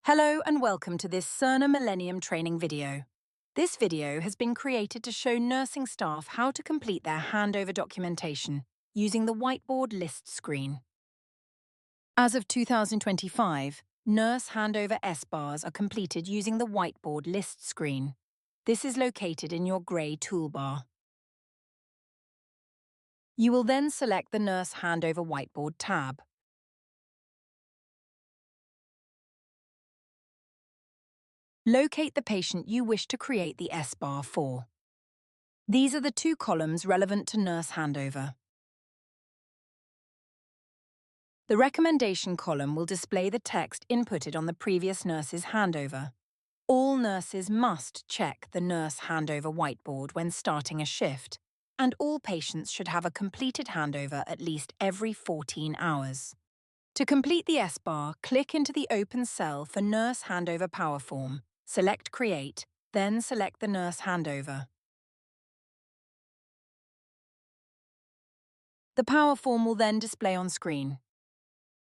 Hello and welcome to this Cerner Millennium training video. This video has been created to show nursing staff how to complete their handover documentation using the Whiteboard list screen. As of 2025, nurse handover S-bars are completed using the Whiteboard list screen. This is located in your grey toolbar. You will then select the Nurse Handover Whiteboard tab. Locate the patient you wish to create the S-bar for. These are the two columns relevant to nurse handover. The recommendation column will display the text inputted on the previous nurse's handover. All nurses must check the nurse handover whiteboard when starting a shift, and all patients should have a completed handover at least every 14 hours. To complete the S-bar, click into the open cell for Nurse Handover Power Form, select Create, then select the nurse handover. The Power Form will then display on screen.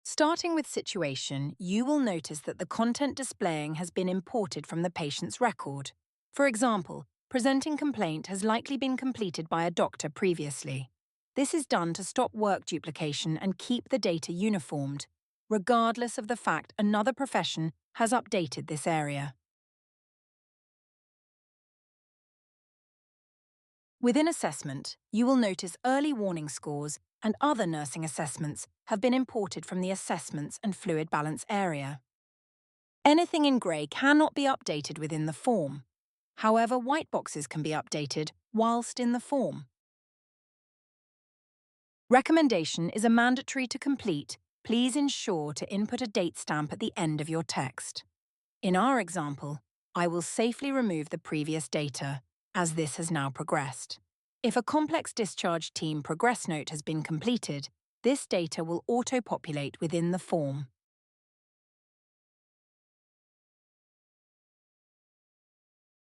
Starting with Situation, you will notice that the content displaying has been imported from the patient's record. For example, presenting complaint has likely been completed by a doctor previously. This is done to stop work duplication and keep the data uniformed, regardless of the fact another profession has updated this area. Within Assessment, you will notice early warning scores and other nursing assessments have been imported from the Assessments and Fluid Balance area. Anything in grey cannot be updated within the form. However, white boxes can be updated whilst in the form. Recommendation is a mandatory to complete. Please ensure to input a date stamp at the end of your text. In our example, I will safely remove the previous data, as this has now progressed. If a complex discharge team progress note has been completed, this data will auto-populate within the form.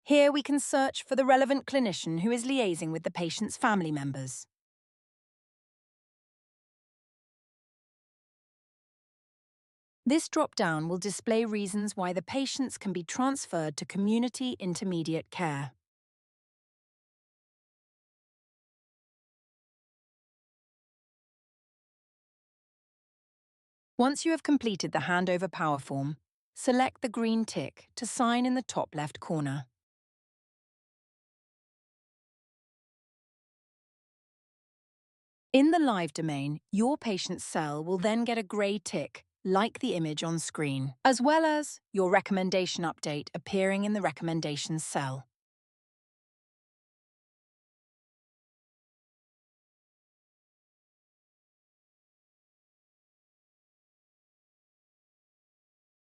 Here we can search for the relevant clinician who is liaising with the patient's family members. This drop-down will display reasons why the patients can be transferred to community intermediate care. Once you have completed the handover power form, select the green tick to sign in the top left corner. In the live domain, your patient's cell will then get a grey tick, like the image on screen, as well as your recommendation update appearing in the recommendations cell.